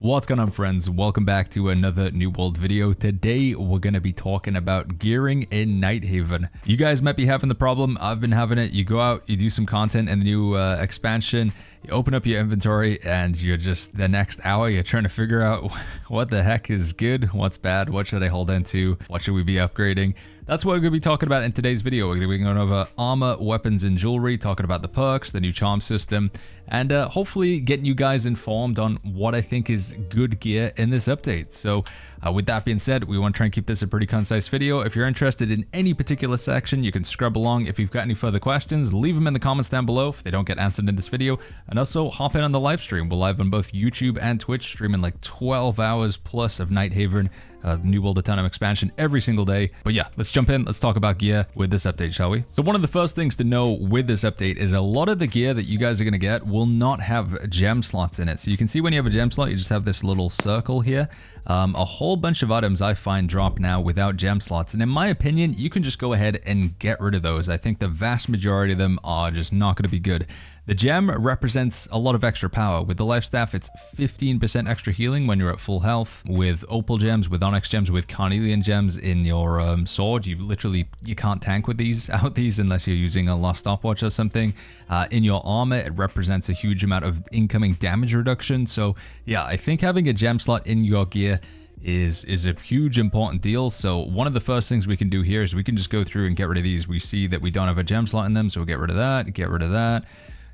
What's going on, friends? Welcome back to another New World video. Today we're going to be talking about gearing in Nighthaven. You guys might be having the problem. I've been having it. You go out, you do some content in the new expansion, you open up your inventory, and you're just the next hour you're trying to figure out what the heck is good, what's bad, what should I hold into, what should we be upgrading. That's what we're going to be talking about in today's video. We're going to be going over armor, weapons, and jewelry, talking about the perks, the new charm system, and hopefully getting you guys informed on what I think is good gear in this update. So with that being said, we want to try and keep this a pretty concise video. If you're interested in any particular section, you can scrub along. If you've got any further questions, leave them in the comments down below if they don't get answered in this video. And also hop in on the live stream. We're live on both YouTube and Twitch, streaming like 12 hours plus of Nighthaven, the New World Aeternum expansion every single day. But yeah, let's jump in. Let's talk about gear with this update, shall we? So one of the first things to know with this update is a lot of the gear that you guys are going to get will not have gem slots in it. So you can see when you have a gem slot, you just have this little circle here. A whole bunch of items I find drop now without gem slots, and in my opinion, you can just go ahead and get rid of those. I think the vast majority of them are just not going to be good. The gem represents a lot of extra power. With the life staff, it's 15% extra healing when you're at full health. With opal gems, with onyx gems, with carnelian gems in your sword, you can't tank with these unless you're using a lost stopwatch or something. In your armor, it represents a huge amount of incoming damage reduction. So yeah, I think having a gem slot in your gear is a huge important deal. So one of the first things we can do here is we can just go through and get rid of these. We see that we don't have a gem slot in them, so we'll get rid of that, get rid of that,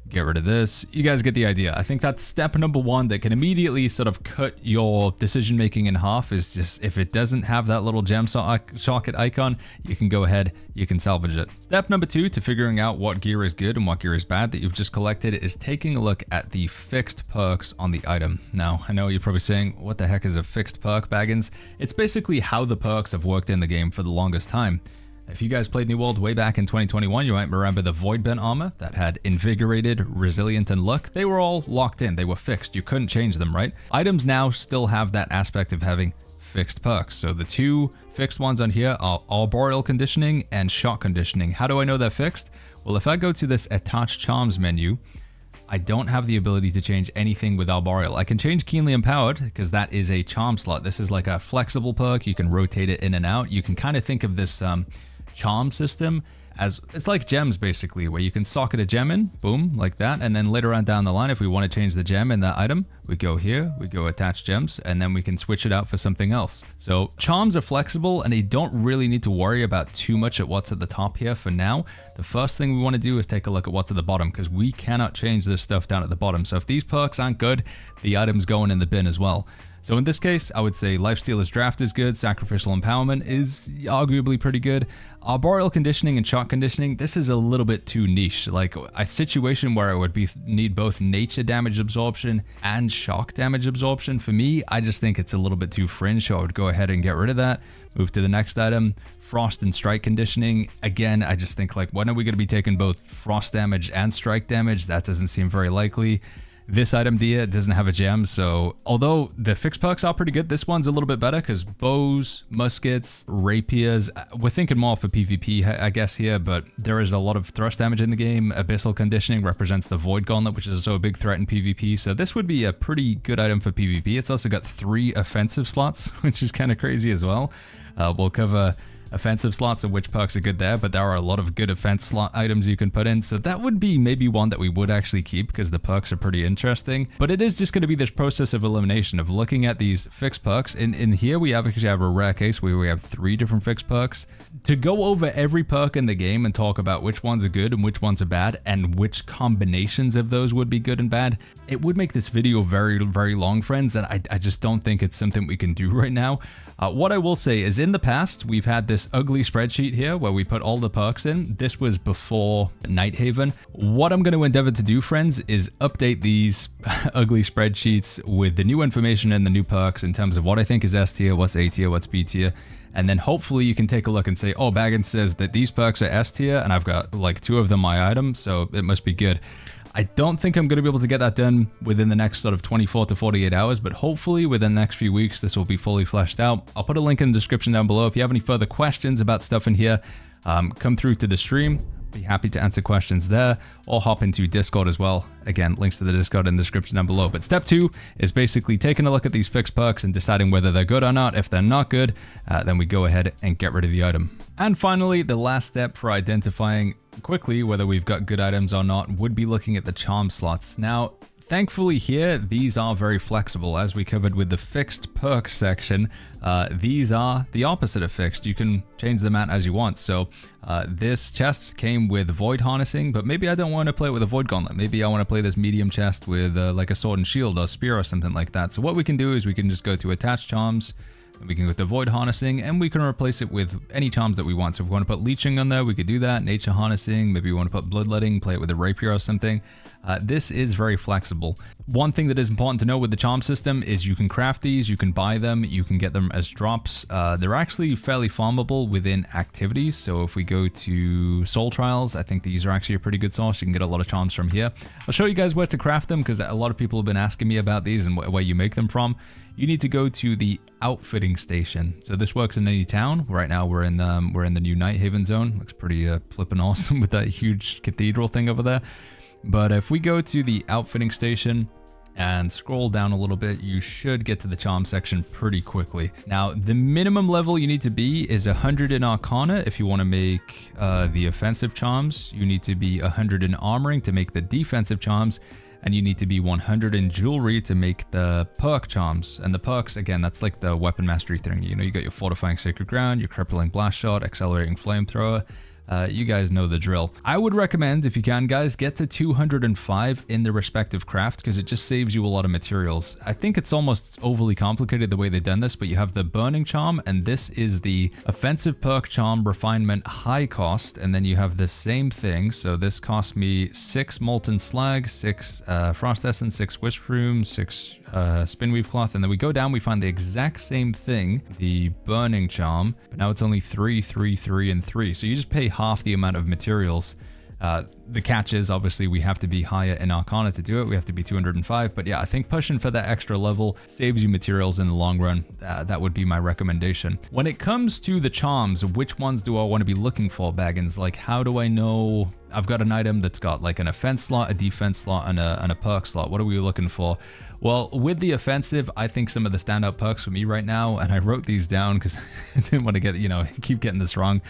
get rid of this. You guys get the idea. I think that's step number one that can immediately sort of cut your decision making in half. Is just if it doesn't have that little gem socket icon, you can go ahead, you can salvage it. Step number two to figuring out what gear is good and what gear is bad that you've just collected is taking a look at the fixed perks on the item. Now, I know you're probably saying, what the heck is a fixed perk, Baggins? It's basically how the perks have worked in the game for the longest time. If you guys played New World way back in 2021, you might remember the Voidbent armor that had Invigorated, Resilient, and Luck. They were all locked in. They were fixed. You couldn't change them, right? Items now still have that aspect of having fixed perks. So the two fixed ones on here are Arboreal Conditioning and Shock Conditioning. How do I know they're fixed? Well, if I go to this Attach Charms menu, I don't have the ability to change anything with Arboreal. I can change Keenly Empowered because that is a charm slot. This is like a flexible perk. You can rotate it in and out. You can kind of think of this charm system as it's like gems basically, where you can socket a gem in, boom, like that, and then later on down the line, if we want to change the gem in that item, we go here, we go attach gems, and then we can switch it out for something else. So charms are flexible and you don't really need to worry about too much at what's at the top here for now. The first thing we want to do is take a look at what's at the bottom, because we cannot change this stuff down at the bottom. So if these perks aren't good, the item's going in the bin as well. So in this case, I would say Lifestealer's Draft is good, Sacrificial Empowerment is arguably pretty good. Arboreal Conditioning and Shock Conditioning, this is a little bit too niche. Like a situation where I would need both nature damage absorption and shock damage absorption. For me, I just think it's a little bit too fringe, so I would go ahead and get rid of that. Move to the next item, Frost and Strike Conditioning. Again, I just think like, when are we going to be taking both frost damage and strike damage? That doesn't seem very likely. This item here doesn't have a gem, so although the fixed perks are pretty good, this one's a little bit better because bows, muskets, rapiers, we're thinking more for PvP, I guess, here, but there is a lot of thrust damage in the game. Abyssal Conditioning represents the Void Gauntlet, which is also a big threat in PvP, so this would be a pretty good item for PvP. It's also got 3 offensive slots, which is kind of crazy as well. We'll cover offensive slots and which perks are good there, but there are a lot of good offense slot items you can put in, so that would be maybe one that we would actually keep because the perks are pretty interesting. But it is just going to be this process of elimination of looking at these fixed perks. In here we actually have a rare case where we have 3 different fixed perks. To go over every perk in the game and talk about which ones are good and which ones are bad and which combinations of those would be good and bad, it would make this video very, very long, friends, and I just don't think it's something we can do right now. What I will say is in the past, we've had this ugly spreadsheet here where we put all the perks in. This was before Nighthaven. What I'm going to endeavor to do, friends, is update these ugly spreadsheets with the new information and the new perks in terms of what I think is S tier, what's A tier, what's B tier. And then hopefully you can take a look and say, oh, Baggins says that these perks are S tier and I've got like 2 of them my item, so it must be good. I don't think I'm going to be able to get that done within the next sort of 24 to 48 hours, but hopefully within the next few weeks, this will be fully fleshed out. I'll put a link in the description down below. If you have any further questions about stuff in here, come through to the stream. Be happy to answer questions there, or hop into Discord as well. Again, links to the Discord in the description down below. But step 2 is basically taking a look at these fixed perks and deciding whether they're good or not. If they're not good, then we go ahead and get rid of the item. And finally, the last step for identifying quickly whether we've got good items or not would be looking at the charm slots. Now, thankfully here, these are very flexible. As we covered with the fixed perks section, these are the opposite of fixed. You can change them out as you want. So this chest came with void harnessing, but maybe I don't want to play it with a void gauntlet. Maybe I want to play this medium chest with like a sword and shield or spear or something like that. So what we can do is we can just go to attach charms, and we can go to void harnessing, and we can replace it with any charms that we want. So if we want to put leeching on there, we could do that. Nature harnessing, maybe we want to put bloodletting, play it with a rapier or something. This is very flexible. One thing that is important to know with the charm system is you can craft these, you can buy them, you can get them as drops. They're actually fairly farmable within activities. So if we go to soul trials, I think these are actually a pretty good source. You can get a lot of charms from here. I'll show you guys where to craft them because a lot of people have been asking me about these and where you make them from. You need to go to the outfitting station. So this works in any town. Right now we're in the new Nighthaven zone. Looks pretty flippin' awesome with that huge cathedral thing over there. But if we go to the outfitting station and scroll down a little bit, you should get to the charm section pretty quickly. Now, the minimum level you need to be is 100 in Arcana if you want to make the offensive charms. You need to be 100 in armoring to make the defensive charms. And you need to be 100 in jewelry to make the perk charms. And the perks, again, that's like the weapon mastery thing. You know, you got your fortifying sacred ground, your crippling blast shot, accelerating flamethrower. You guys know the drill. I would recommend, if you can, guys, get to 205 in the respective craft because it just saves you a lot of materials. I think it's almost overly complicated the way they've done this, but you have the burning charm, and this is the offensive perk charm refinement high cost, and then you have the same thing. So this cost me 6 molten slag, 6 frost essence, 6 wisp room, 6 spinweave cloth, and then we go down, we find the exact same thing, the burning charm, but now it's only 3, 3, 3, and 3. So you just pay half the amount of materials. The catch is obviously we have to be higher in Arcana to do it. We have to be 205, but yeah, I think pushing for that extra level saves you materials in the long run. That would be my recommendation. When it comes to the charms, which ones do I want to be looking for, Baggins? Like, how do I know I've got an item that's got like an offense slot, a defense slot, and a perk slot? What are we looking for? Well, with the offensive, I think some of the standout perks for me right now, and I wrote these down because I didn't want to get, keep getting this wrong.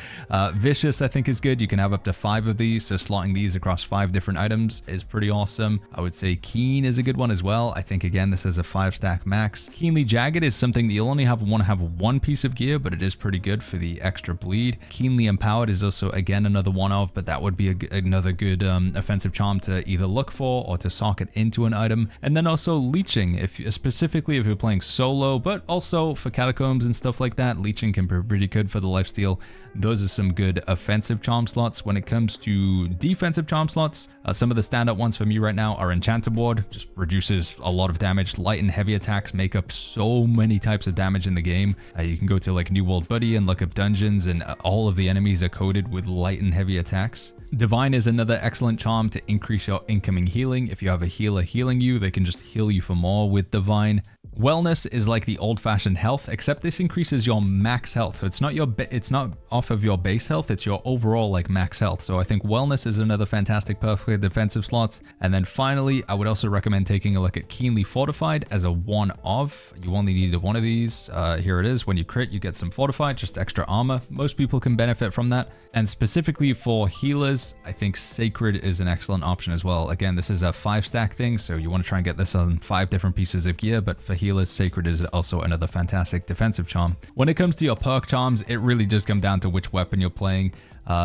Vicious, I think, is good. You can have up to 5 of these, so slotting these across 5 different items is pretty awesome. I would say Keen is a good one as well. I think, again, this is a 5-stack max. Keenly Jagged is something that you'll only want to have 1 piece of gear, but it is pretty good for the extra bleed. Keenly Empowered is also, again, another one of, but that would be another good offensive charm to either look for or to socket into an item. And then also Leeching, specifically if you're playing solo, but also for catacombs and stuff like that. Leeching can be pretty good for the lifesteal. Those are some good offensive charm slots. When it comes to defensive charm slots, some of the standout ones for me right now are Enchanted Ward, just reduces a lot of damage. Light and heavy attacks make up so many types of damage in the game. You can go to like New World Buddy and look up dungeons, and all of the enemies are coded with light and heavy attacks. Divine is another excellent charm to increase your incoming healing. If you have a healer healing you, they can just heal you for more with Divine. Wellness is like the old-fashioned health, except this increases your max health. So it's not off of your base health, it's your overall like max health. So I think Wellness is another fantastic perk with defensive slots. And then finally, I would also recommend taking a look at Keenly Fortified as a one of. You only need one of these. Here it is. When you crit, you get some Fortified, just extra armor. Most people can benefit from that. And specifically for healers, I think Sacred is an excellent option as well. Again, this is a 5-stack thing, so you want to try and get this on 5 different pieces of gear, but for healers, Sacred is also another fantastic defensive charm. When it comes to your perk charms, it really does come down to which weapon you're playing.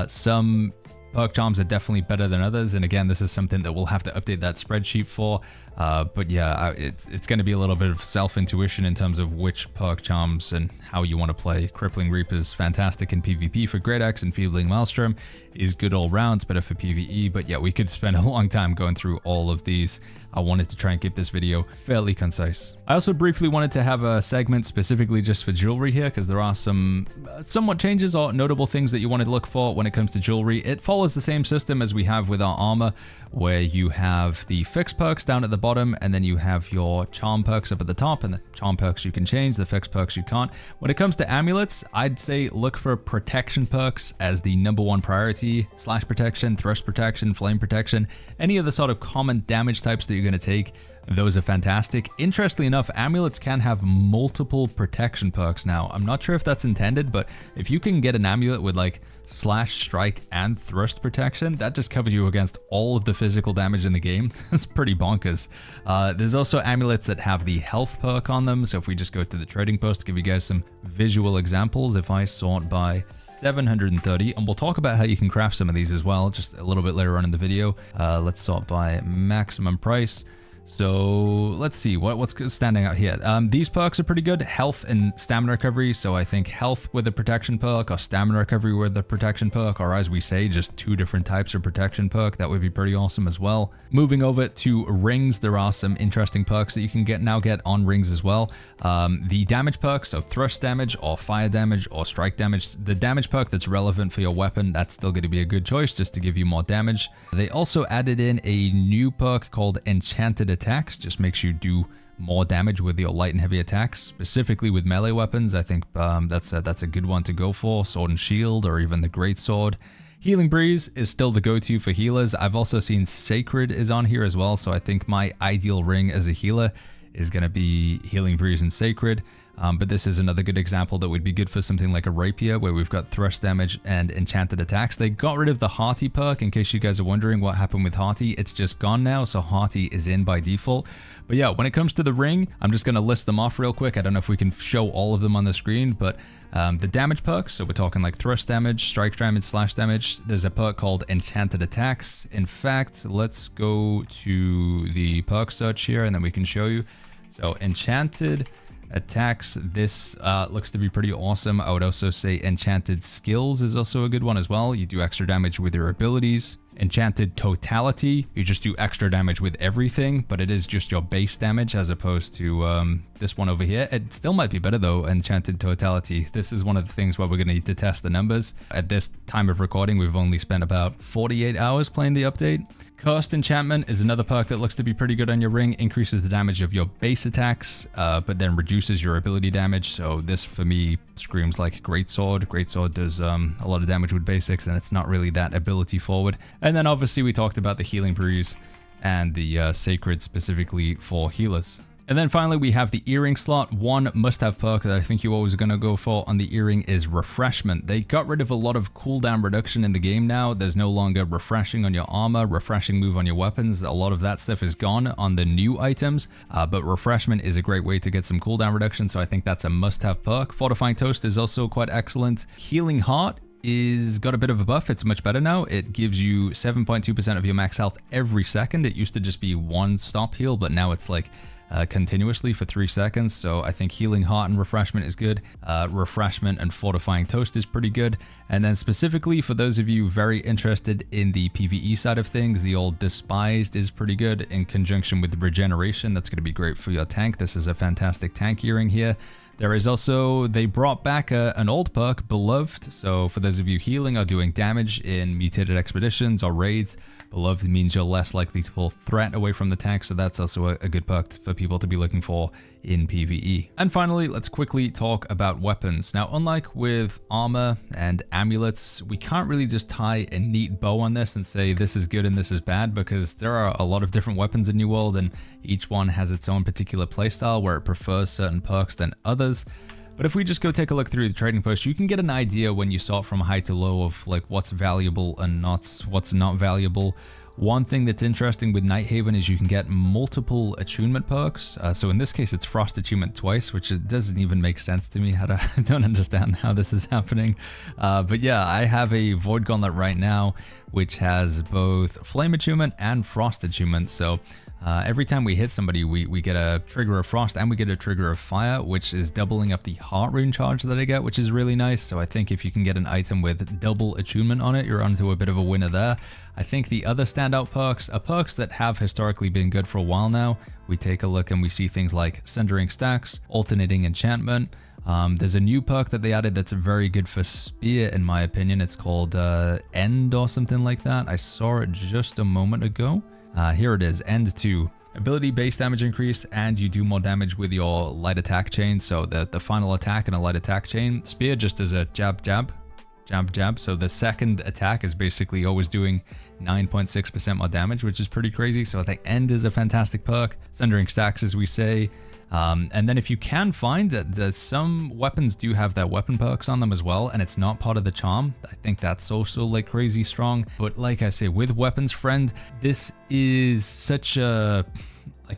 Some perk charms are definitely better than others, and again, this is something that we'll have to update that spreadsheet for. But yeah, it's going to be a little bit of self-intuition in terms of which perk charms and how you want to play. Crippling Reap is fantastic in PvP for Great Axe, and Feebling Maelstrom is good all round, better for PvE. But yeah, we could spend a long time going through all of these. I wanted to try and keep this video fairly concise. I also briefly wanted to have a segment specifically just for jewelry here, because there are some somewhat changes or notable things that you wanted to look for when it comes to jewelry. It follows the same system as we have with our armor, where you have the fixed perks down at the bottom, and then you have your charm perks up at the top, and the charm perks you can change, the fixed perks you can't. When it comes to amulets, I'd say look for protection perks as the #1 priority. durability, slash protection, thrust protection, flame protection, any of the sort of common damage types that you're going to take. Those are fantastic. Interestingly enough, amulets can have multiple protection perks now. I'm not sure if that's intended, but if you can get an amulet with like slash, strike, and thrust protection, that just covers you against all of the physical damage in the game. That's pretty bonkers. There's also amulets that have the health perk on them. So if we just go to the trading post to give you guys some visual examples, if I sort by 730, and we'll talk about how you can craft some of these as well, just a little bit later on in the video. Let's sort by maximum price. So let's see what's standing out here. These perks are pretty good. Health and stamina recovery. So I think health with a protection perk or stamina recovery with the protection perk, or as we say, just two different types of protection perk. That would be pretty awesome as well. Moving over to rings, there are some interesting perks that you can now get on rings as well. The damage perk, so thrust damage or fire damage or strike damage. The damage perk that's relevant for your weapon, that's still going to be a good choice just to give you more damage. They also added in a new perk called Enchanted Attacks. Just makes you do more damage with your light and heavy attacks, specifically with melee weapons. I think that's a good one to go for. Sword and shield, or even the great sword. Healing Breeze is still the go-to for healers. I've also seen Sacred is on here as well, so I think my ideal ring as a healer is going to be Healing Breeze and Sacred. But this is another good example that would be good for something like a rapier, where we've got thrust damage and enchanted attacks. They got rid of the Hearty perk, in case you guys are wondering what happened with Hearty. It's just gone now, so Hearty is in by default. But yeah, when it comes to the ring, I'm just going to list them off real quick. I don't know if we can show all of them on the screen, but the damage perks, so we're talking like thrust damage, strike damage, slash damage. There's a perk called Enchanted Attacks. In fact, let's go to the perk search here, and then we can show you. So Enchanted Attacks, this looks to be pretty awesome. I would also say Enchanted Skills is also a good one as well. You do extra damage with your abilities. Enchanted Totality, you just do extra damage with everything, but it is just your base damage as opposed to this one over here. It still might be better though, Enchanted Totality. This is one of the things where we're going to need to test the numbers. At this time of recording, we've only spent about 48 hours playing the update. Cursed Enchantment is another perk that looks to be pretty good on your ring. Increases the damage of your base attacks, but then reduces your ability damage. So this, for me, screams like Greatsword. Greatsword does a lot of damage with basics, and it's not really that ability forward. And then obviously we talked about the Healing Breeze and the Sacred specifically for healers. And then finally, we have the earring slot. One must-have perk that I think you always going to go for on the earring is Refreshment. They got rid of a lot of cooldown reduction in the game now. There's no longer refreshing on your armor, refreshing move on your weapons. A lot of that stuff is gone on the new items, but Refreshment is a great way to get some cooldown reduction, so I think that's a must-have perk. Fortifying Toast is also quite excellent. Healing Heart is got a bit of a buff. It's much better now. It gives you 7.2% of your max health every second. It used to just be one stop heal, but now it's like continuously for 3 seconds. So I think Healing Heart and Refreshment is good. Refreshment and Fortifying Toast is pretty good. And then specifically for those of you very interested in the PvE side of things, the old Despised is pretty good in conjunction with the Regeneration. That's going to be great for your tank. This is a fantastic tank earring here. There is also, they brought back an old perk, Beloved. So for those of you healing or doing damage in mutated expeditions or raids, Beloved means you're less likely to pull threat away from the tank. So that's also a good perk for people to be looking for in PvE. And finally, let's quickly talk about weapons. Now, unlike with armor and amulets, we can't really just tie a neat bow on this and say this is good and this is bad, because there are a lot of different weapons in New World, and each one has its own particular playstyle where it prefers certain perks than others. But if we just go take a look through the trading post, you can get an idea when you sort from high to low of like what's valuable and what's not valuable. One thing that's interesting with Nighthaven is you can get multiple attunement perks. So in this case, it's Frost Attunement twice, which it doesn't even make sense to me. I don't understand how this is happening. But yeah, I have a Void Gauntlet right now, which has both Flame Attunement and Frost Attunement. So every time we hit somebody, we get a trigger of Frost and we get a trigger of Fire, which is doubling up the Heart Rune charge that I get, which is really nice. So I think if you can get an item with double attunement on it, you're onto a bit of a winner there. I think the other standout perks are perks that have historically been good for a while now. We take a look and we see things like Sundering Stacks, Alternating Enchantment. There's a new perk that they added that's very good for Spear, in my opinion. It's called End or something like that. I saw it just a moment ago. Here it is, End 2. Ability base damage increase, and you do more damage with your light attack chain. So the final attack and a light attack chain. Spear just as a jab, jab, jab, jab. So the second attack is basically always doing 9.6% more damage, which is pretty crazy. So I think End is a fantastic perk. Sundering stacks, as we say. And then if you can find that some weapons do have their weapon perks on them as well, and it's not part of the charm, I think that's also like crazy strong. But like I say, with Weapons Friend, this is such a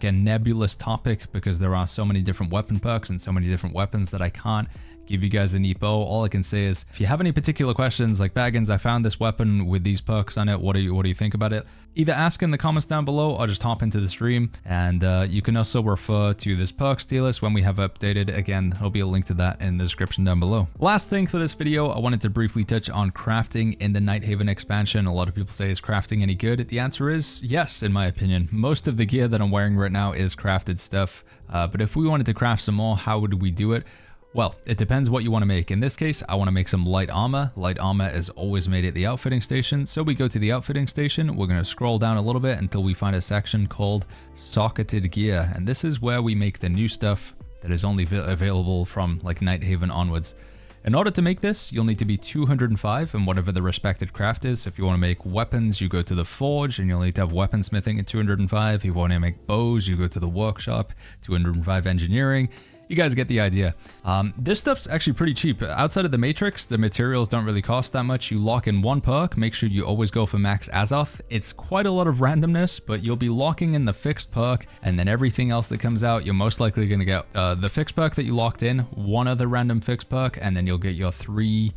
nebulous topic because there are so many different weapon perks and so many different weapons that I can't give you guys a neat bow. All I can say is if you have any particular questions like Baggins, I found this weapon with these perks on it, what do you think about it? Either ask in the comments down below or just hop into the stream, and you can also refer to this perks tier list when we have updated. Again, there'll be a link to that in the description down below. Last thing for this video, I wanted to briefly touch on crafting in the Nighthaven expansion. A lot of people say, is crafting any good? The answer is yes, in my opinion. Most of the gear that I'm wearing right now is crafted stuff, but if we wanted to craft some more, how would we do it? Well, it depends what you want to make. In this case, I want to make some light armor. Light armor is always made at the outfitting station. So we go to the outfitting station. We're going to scroll down a little bit until we find a section called socketed gear. And this is where we make the new stuff that is only available from like Nighthaven onwards. In order to make this, you'll need to be 205 in whatever the respected craft is. If you want to make weapons, you go to the forge and you'll need to have weaponsmithing at 205. If you want to make bows, you go to the workshop, 205 engineering. You guys get the idea. This stuff's actually pretty cheap. Outside of the Matrix, the materials don't really cost that much. You lock in one perk, make sure you always go for max Azoth. It's quite a lot of randomness, but you'll be locking in the fixed perk, and then everything else that comes out, you're most likely going to get the fixed perk that you locked in, one other random fixed perk, and then you'll get your 3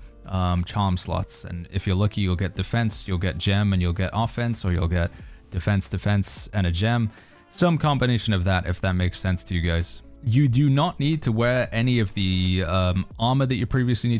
charm slots. And if you're lucky, you'll get defense, you'll get gem, and you'll get offense, or you'll get defense, and a gem. Some combination of that, if that makes sense to you guys. You do not need to wear any of the armor that you previously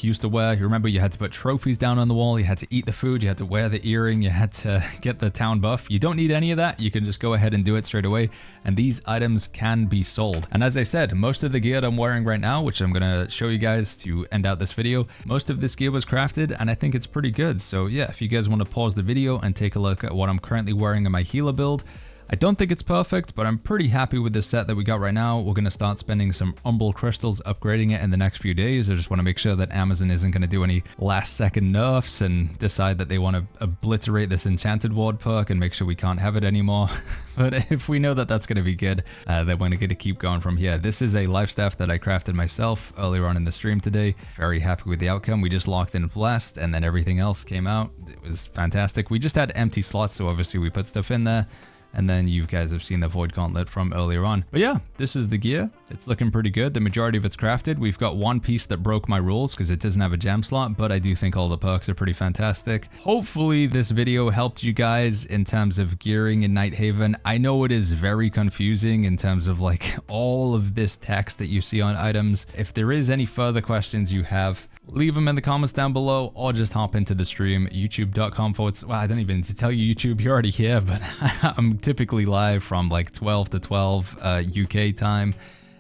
used to wear. You remember you had to put trophies down on the wall, you had to eat the food, you had to wear the earring, you had to get the town buff. You don't need any of that. You can just go ahead and do it straight away, and these items can be sold. And as I said, most of the gear that I'm wearing right now, which I'm gonna show you guys to end out this video, most of this gear was crafted, and I think it's pretty good. So yeah, if you guys want to pause the video and take a look at what I'm currently wearing in my healer build, I don't think it's perfect, but I'm pretty happy with this set that we got right now. We're going to start spending some Umbral crystals upgrading it in the next few days. I just want to make sure that Amazon isn't going to do any last second nerfs and decide that they want to obliterate this enchanted ward perk and make sure we can't have it anymore. But if we know that that's going to be good, then we're going to keep going from here. This is a life staff that I crafted myself earlier on in the stream today. Very happy with the outcome. We just locked in Blessed, and then everything else came out. It was fantastic. We just had empty slots, so obviously we put stuff in there. And then you guys have seen the Void Gauntlet from earlier on. But yeah, this is the gear. It's looking pretty good. The majority of it's crafted. We've got one piece that broke my rules because it doesn't have a gem slot, but I do think all the perks are pretty fantastic. Hopefully this video helped you guys in terms of gearing in Nighthaven. I know it is very confusing in terms of like all of this text that you see on items. If there is any further questions you have, leave them in the comments down below, or just hop into the stream, youtube.com/. Well, I don't even need to tell you YouTube, you're already here, but I'm typically live from like 12 to 12 UK time.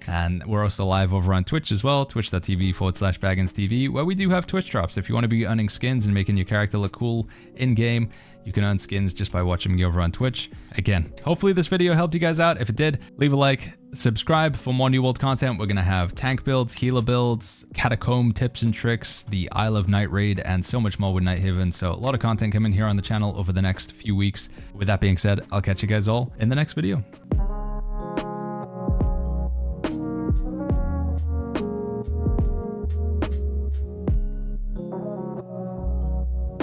And we're also live over on Twitch as well, twitch.tv/BagginsTV, where we do have Twitch drops. If you want to be earning skins and making your character look cool in-game, you can earn skins just by watching me over on Twitch. Again, hopefully this video helped you guys out. If it did, leave a like, subscribe for more New World content. We're going to have tank builds, healer builds, catacomb tips and tricks, the Isle of Night raid, and so much more with Nighthaven. So a lot of content coming here on the channel over the next few weeks. With that being said, I'll catch you guys all in the next video.